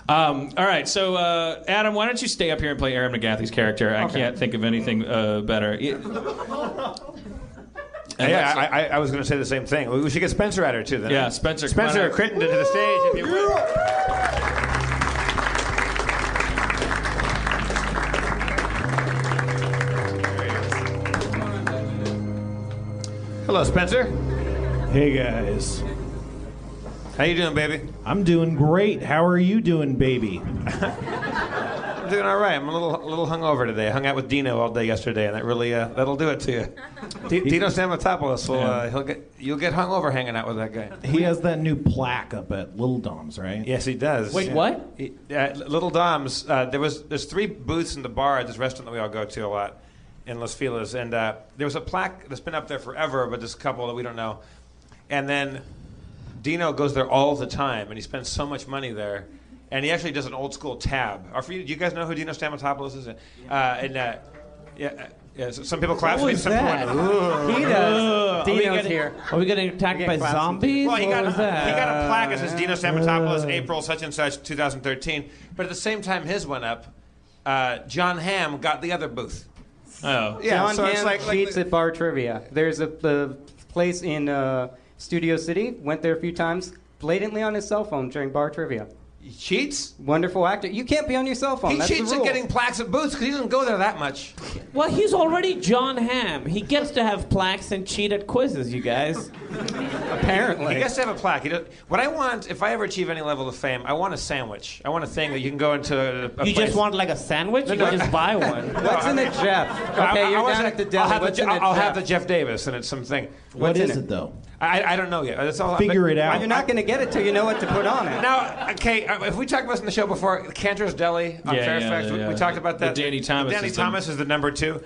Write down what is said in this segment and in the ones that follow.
All right, so Adam, why don't you stay up here and play Aaron McGathy's character? I can't think of anything better. I was going to say the same thing. We should get Spencer at her too. Then. Yeah, Spencer Crittenden to the stage, if you will. Hello, Spencer. Hey guys. How you doing, baby? I'm doing great. How are you doing, baby? I'm doing all right. I'm a little hungover today. I hung out with Dino all day yesterday, and that really that'll do it to you. Dino Stamatopoulos will you'll get hungover hanging out with that guy. He has that new plaque up at Little Dom's, right? Yes, he does. Wait, what? Little Dom's. There's 3 booths in the bar at this restaurant that we all go to a lot in Los Feliz, and there was a plaque that's been up there forever, but there's a couple that we don't know. And then Dino goes there all the time, and he spends so much money there. And he actually does an old school tab. Do you guys know who Dino Stamatopoulos is? So some people clap. What was that? He does. Dino's here. Are we getting attacked by zombies? Well, he got a that? plaque that says Dino Stamatopoulos, April such and such, 2013. But at the same time his went up, John Hamm got the other booth. Oh. Yeah, John so Hamm cheats at bar trivia. There's a place in Studio City. Went there a few times. Blatantly on his cell phone during bar trivia. He cheats? Wonderful actor. You can't be on your cell phone. He That's cheats the at rule. getting plaques at booths because he doesn't go there that much. Well, he's already John Hamm. He gets to have plaques and cheat at quizzes, you guys. Apparently. He gets to have a plaque. What I want, if I ever achieve any level of fame, I want a sandwich. I want a thing that you can go into a place. You just want like a sandwich? You can just buy one. What's in a Jeff? Okay, you're down at the deli. I'll have the Jeff Davis, and it's something. What is it, though? I don't know yet. That's all. Figure it out. You're not going to get it till you know what to put on it. Now, okay, if we talked about this in the show before, Cantor's Deli on Fairfax, we talked about that. Danny Thomas. Danny Thomas is the number 2.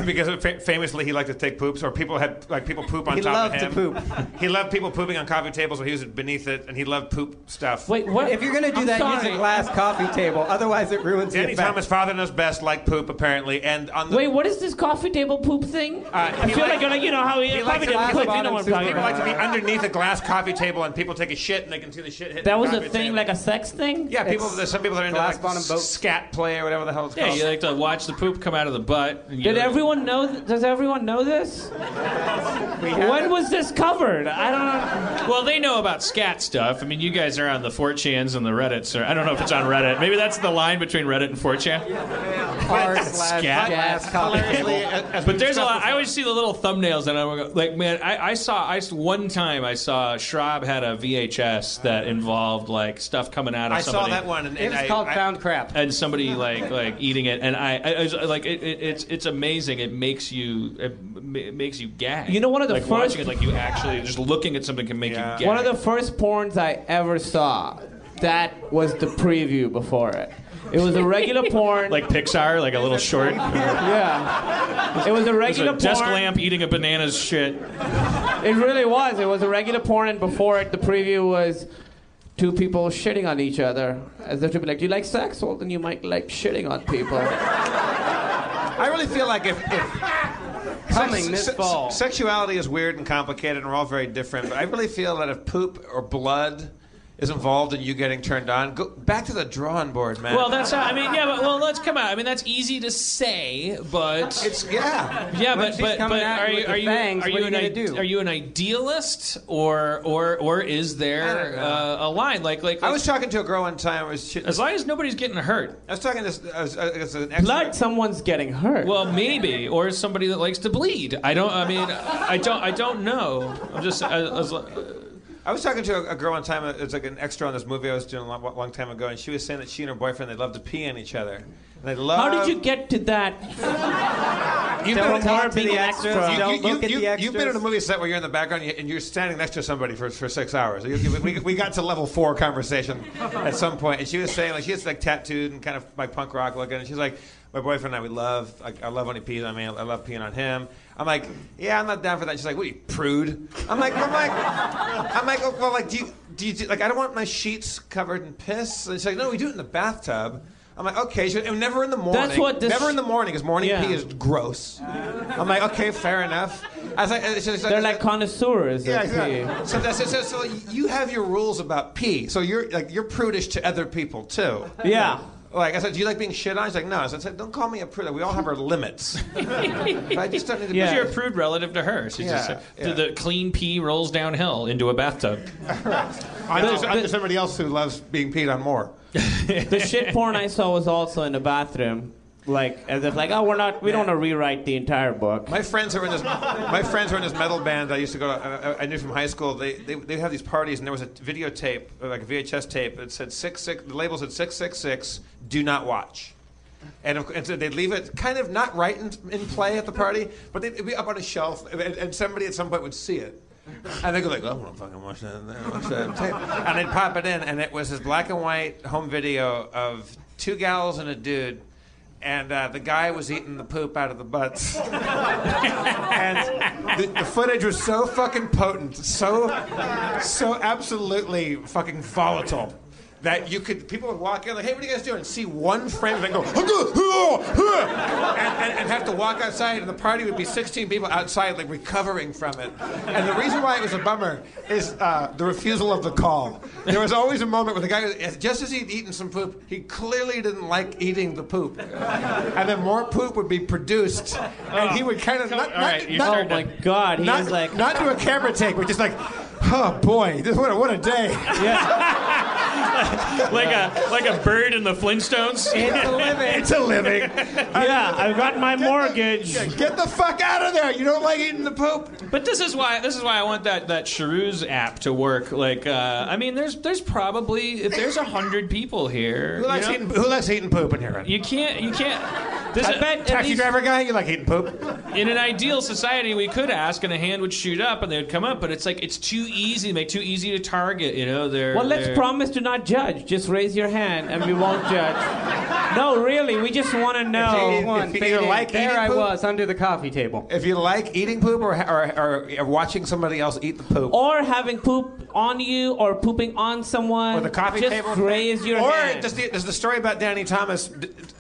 Because famously he liked to take poops, or people poop on top of him. He loved to poop. He loved people pooping on coffee tables when he was beneath it, and he loved poop stuff. Wait, what? If you're going to do use a glass coffee table. Otherwise, it ruins the Danny effect. Thomas, father knows best, liked poop apparently, and on the Wait, what is this coffee table poop thing? I feel like you know how he likes coffee table glass poop. You know what I'm talking people like about. to be underneath a glass coffee table, and people take a shit, and they can see the shit hit. That was the a coffee thing, table. like a sex thing. Yeah, there's some people that are into Glass like bottom boat. scat play or whatever the hell it's called. Yeah, you like to watch the poop come out of the butt. Did everyone know? Does everyone know this? When was this covered? I don't know. Well, they know about scat stuff. I mean, you guys are on the 4chans and the Reddits. Or I don't know if it's on Reddit. Maybe that's the line between Reddit and 4chan. Glass coffee table. But there's a lot. I always see the little thumbnails, and I'm like, man, I saw one time I saw Schraub had a VHS that involved like stuff coming out of somebody. I saw that one, and It was called Found Crap. And somebody like eating it, and I was like, it's amazing. It makes you gag. You know, one of the like first watching it, like you actually just looking at something can make you gag. One of the first porns I ever saw, that was the preview before it. It was a regular porn. Like Pixar, like a little short. Yeah. It was a regular There's a desk porn. lamp eating a banana's shit. It really was. It was a regular porn, and before it, the preview was 2 people shitting on each other. As if to be like, do you like sex? Well, then you might like shitting on people. I really feel like if Coming this fall. Sexuality is weird and complicated, and we're all very different. But I really feel that if poop or blood is involved in you getting turned on, go back to the drawing board, man. Well, that's how, I mean, yeah, but well, let's come out. I mean, that's easy to say, but it's yeah, When but she's coming at you with the fangs, what are you gonna do? Are you an idealist or is there a line like I was talking to a girl one time. As long as nobody's getting hurt. I was talking to as an ex. Blood, someone's getting hurt. Well, maybe, or somebody that likes to bleed. I don't know. I'm just. I was talking to a girl one time. It's like an extra on this movie I was doing a long time ago, and she was saying that she and her boyfriend, they love to pee on each other. And they love. How did you get to that? Don't talk to the extras. Don't look at the extras. You've been in a movie set where you're in the background and you're standing next to somebody for 6 hours. We got to level 4 conversation at some point, and she was saying like she was like tattooed and kind of like punk rock looking, and she's like, my boyfriend and I, we love. I love when he pees on me. I love peeing on him. I'm like, yeah, I'm not down for that. She's like, what are you, prude? I'm like, well, like, do you like? I don't want my sheets covered in piss. And she's like, no, we do it in the bathtub. I'm like, okay, and never in the morning. That's what this- never in the morning, because morning Yeah. pee is gross. I'm like, okay, fair enough. I was like, They're like connoisseurs. yeah, of exactly. pee. So you have your rules about pee. So you're prudish to other people too. Yeah. Like I said, do you like being shit on? He's like, no. So I said, don't call me a prude. We all have our limits. But I just don't need to. Yeah. You're a prude relative to her. She's Yeah, yeah. the clean pee rolls downhill into a bathtub. I'm just somebody else who loves being peed on more. The shit porn I saw was also in the bathroom. Like, as if like, oh, we don't want to rewrite the entire book. My friends who are in this metal band I used to go. I knew from high school. They have these parties, and there was a videotape, like a VHS tape. It said 666. The label said 666. Do not watch. And so they'd leave it kind of not right in play at the party, but it'd be up on a shelf, and somebody at some point would see it. And they'd go like, oh, I want to fucking watch that tape. And they'd pop it in, and it was this black and white home video of two gals and a dude. And the guy was eating the poop out of the butts. And the footage was so fucking potent, so absolutely fucking volatile, that people would walk in like, hey, what are you guys doing? And see one frame and go, and have to walk outside, and the party would be 16 people outside like recovering from it. And the reason why it was a bummer is the refusal of the call. There was always a moment where the guy, just as he'd eaten some poop, he clearly didn't like eating the poop. And then more poop would be produced, and he would kind of Oh my God, he was like, not do a camera take, but just like, oh boy, what a day. yeah. like a bird in the Flintstones. It's a living. It's a living. Yeah, I've got my mortgage. Get the fuck out of there! You don't like eating the poop. But this is why I want that Sharooz app to work. Like, I mean, there's probably if there's 100 people here. Who likes eating poop in here? You can't. I bet taxi driver guy, you like eating poop? In an ideal society, we could ask, and a hand would shoot up, and they would come up. But it's like it's too easy to target. You know, Well, let's promise to not judge. Just raise your hand, and we won't judge. No, really, we just want to know. If you like eating There I poop, was under the coffee table. if you like eating poop or watching somebody else eat the poop, Or having poop on you, or pooping on someone. or the coffee just table, raise your or hand. does the story about Danny Thomas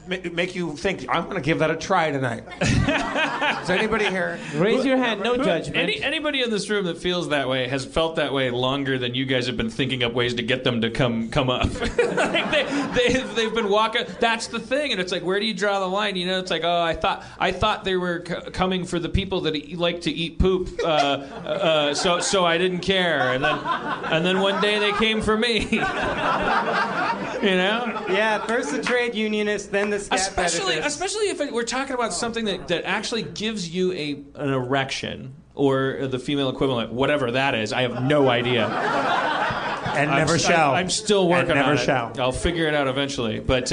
make you think I'm going to give that a try tonight? Is there anybody here? Raise your hand, no judgment. Anybody in this room that feels that way has felt that way longer than you guys have been thinking up ways to get them to come up. Like they've been walking. That's the thing, and it's like, where do you draw the line? You know, it's like, oh, I thought they were coming for the people that like to eat poop, so I didn't care, and then one day they came for me. You know? Yeah, first the trade unionists, then the scat fetishists. Especially if we're talking about something that actually gives you an erection or the female equivalent, whatever that is. I have no idea. And never shall. I'm still working and never on it. shall. I'll figure it out eventually. But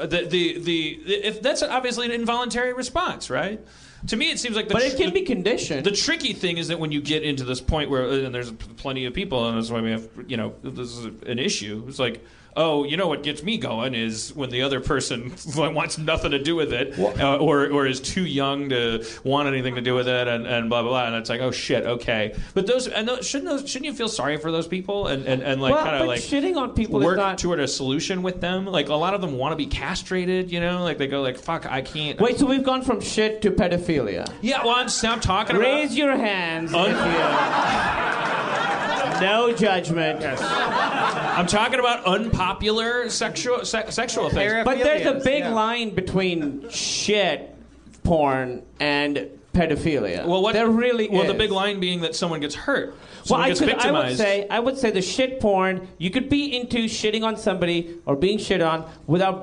if that's obviously an involuntary response, right? To me, it seems like. But it can be conditioned. The tricky thing is that when you get into this point where, and there's plenty of people, and that's why we have, this is an issue. It's like, oh, you know what gets me going is when the other person wants nothing to do with it, or is too young to want anything to do with it, and blah blah blah. And it's like, oh shit, okay. But shouldn't you feel sorry for those people and like kind of like shitting on people work is not toward a solution with them? Like a lot of them want to be castrated, like they go like, fuck, I can't. Wait, so we've gone from shit to pedophilia. Yeah, well, I'm talking about. Raise your hands. No judgment. Yes. I'm talking about unpopular sexual things. But there's a big line between shit porn and pedophilia. Well, there really is. The big line being that someone gets hurt. Someone gets victimized. I would say the shit porn, you could be into shitting on somebody or being shit on without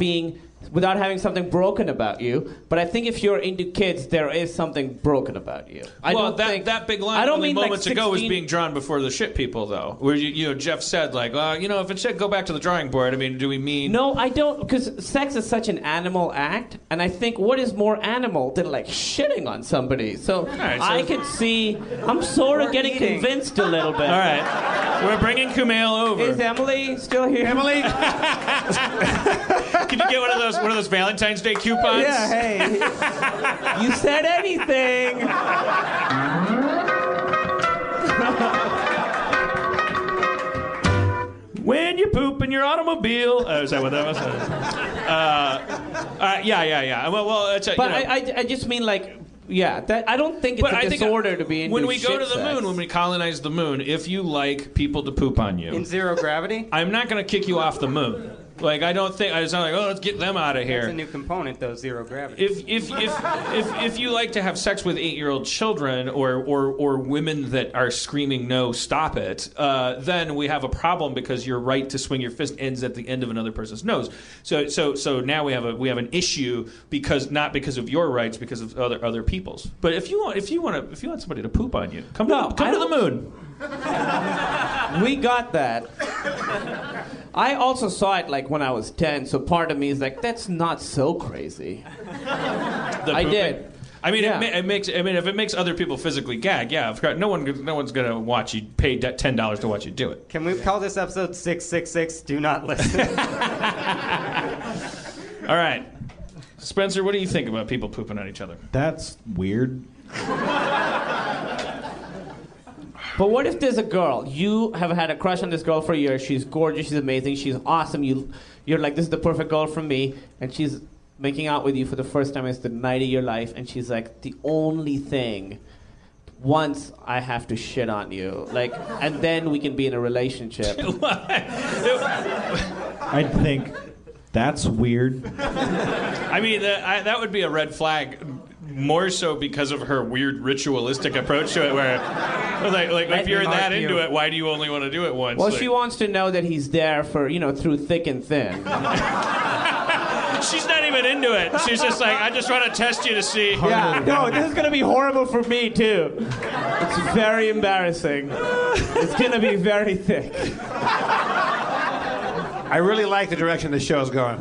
having something broken about you. But I think if you're into kids, there is something broken about you. That big line only moments ago was being drawn before the shit people, though. Where Jeff said, like, if it's shit, go back to the drawing board. I mean, do we mean... No, I don't, because sex is such an animal act, and I think what is more animal than, like, shitting on somebody? So, I could see... I'm sort of getting convinced a little bit. All right. We're bringing Kumail over. Is Emily still here? Emily? Can you get one of those Valentine's Day coupons? Yeah, hey. You said anything. When you poop in your automobile. Is that what that was? Yeah. Well, it's a, But you know, I just mean like, yeah, that I don't think it's but a I think disorder to be into when we go shit to the sex. moon, when we colonize the moon, if you like people to poop on you, In zero gravity? I'm not going to kick you off the moon. Like I don't think it's not like, oh, let's get them out of here. That's a new component, though, zero gravity. If you like to have sex with 8-year-old children or women that are screaming no, stop it, then we have a problem because your right to swing your fist ends at the end of another person's nose. So now we have an issue not because of your rights, because of other people's. But if you want somebody to poop on you, come to the moon. We got that. I also saw it like when I was 10, so part of me is like, that's not so crazy. I did. I mean, Yeah. it makes. I mean, if it makes other people physically gag, yeah, of course, no one's gonna watch you pay $10 to watch you do it. Can we call this episode 666? Do not listen. All right, Spencer, what do you think about people pooping on each other? That's weird. But what if there's a girl, you have had a crush on this girl for years, she's gorgeous, she's amazing, she's awesome, you're like, this is the perfect girl for me, and she's making out with you for the first time, it's the night of your life, and she's like, the only thing, once I have to shit on you, like, and then we can be in a relationship. I think that's weird. I mean, that would be a red flag, more so because of her weird ritualistic approach to it, where, like if you're that into it, why do you only want to do it once? Well, like, she wants to know that he's there for, through thick and thin. she's not even into it. She's just like, I just want to test you to see. Yeah, no, this is going to be horrible for me, too. It's very embarrassing. It's going to be very thick. I really like the direction the show's going.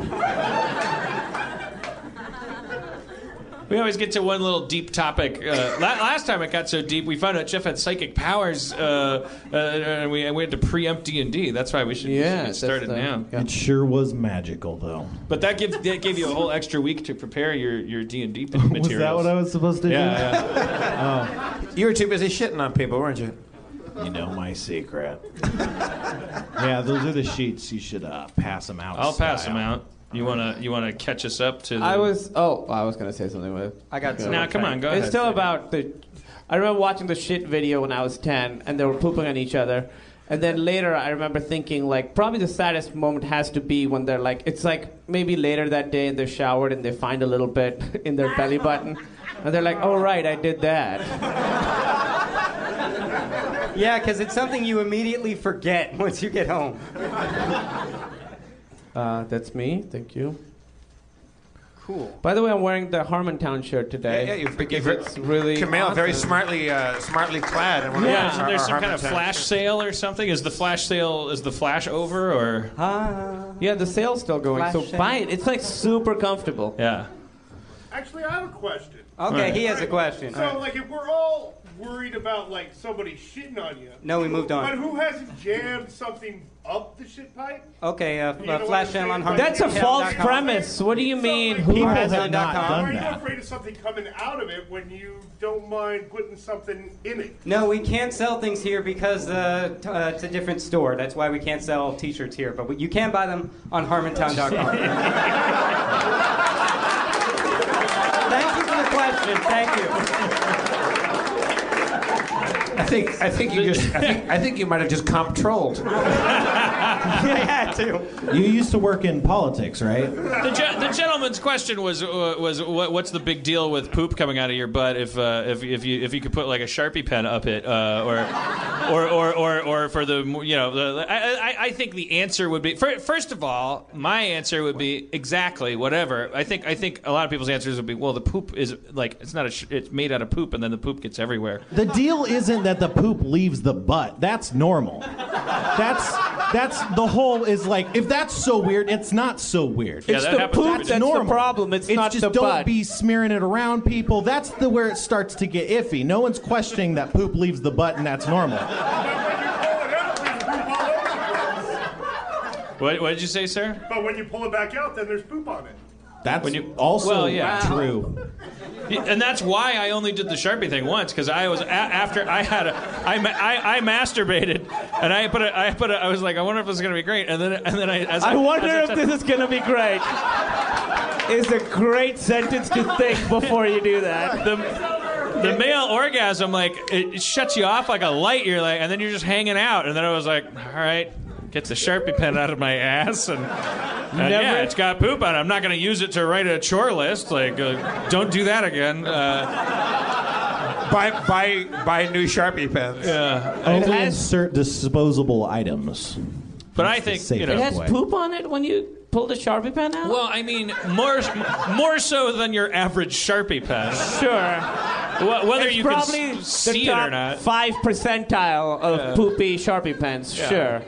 We always get to one little deep topic. Last time it got so deep, we found out Jeff had psychic powers, and we had to preempt D&D. That's why we should get started now. It sure was magical, though. But that gave you a whole extra week to prepare your D&D materials. Was that what I was supposed to do? Yeah. You were too busy shitting on people, weren't you? You know my secret. Yeah, those are the sheets. You should pass them out. I'll pass them out. You wanna catch us up to the... I was gonna say something with it. I got some. Now, come on, go ahead. It's still about I remember watching the shit video when I was 10, and they were pooping on each other. And then later, I remember thinking, like, probably the saddest moment has to be when they're like, it's like maybe later that day, and they're showered, and they find a little bit in their belly button, and they're like, oh right, I did that. Yeah, because it's something you immediately forget once you get home. That's me. Thank you. Cool. By the way, I'm wearing the Harmontown shirt today. Yeah, you've it's really Camille, awesome. very smartly clad. And Yeah, there's some kind of flash sale or something. Is the flash over or? Yeah, the sale's still going. Flash So sale. buy it. It's like super comfortable. Yeah. Actually, I have a question. Okay, he has a question. So, like, if we're all worried about, like, somebody shitting on you, No, we moved but on. who hasn't jammed something up the shit pipe? Okay, know what flash I'm sale on saying? That's a Harmontown.com. false premise. What do you mean? like, Who People has have not Harmontown.com. done Are you that. afraid of something coming out of it when you don't mind putting something in it? No, we can't sell things here because it's a different store. That's why we can't sell T-shirts here. But you can buy them on Harmontown.com. Thank you for the question. Thank you. I think you might have just comptrolled. I had to. You used to work in politics, right? The gentleman's question was what's the big deal with poop coming out of your butt if you could put like a Sharpie pen up it or for the I think the answer would be first of all, my answer would be exactly whatever. I think a lot of people's answers would be, well, the poop is like it's made out of poop and then the poop gets everywhere. The deal isn't that the poop leaves the butt. That's normal. That's the whole is like, if that's so weird, it's not so weird. Yeah, It's that the happens poop every that's day. the normal. problem. It's not just the don't butt. be smearing it around people. That's where it starts to get iffy. No one's questioning that poop leaves the butt and that's normal. What did you say, sir? But when you pull it back out, then there's poop on it. That's When you- also well, yeah. true. And that's why I only did the Sharpie thing once, because I was after I had I masturbated, and I was like, I wonder if this is gonna be great, and then I wonder if this is gonna be great. Is a great sentence to think before you do that. the male orgasm, like it shuts you off like a light. You're like, and then you're just hanging out, and then I was like, all right. Get the Sharpie pen out of my ass, and yeah, it's got poop on it. I'm not going to use it to write a chore list. Like, don't do that again. Buy new Sharpie pens. Yeah. Only insert disposable items. But I think, you know, It has poop on it when you pull the Sharpie pen out? well, I mean, more so than your average Sharpie pen. Sure. Whether It's you probably can see the it top or not. 5 percentile of poopy Sharpie pens. Yeah. Sure.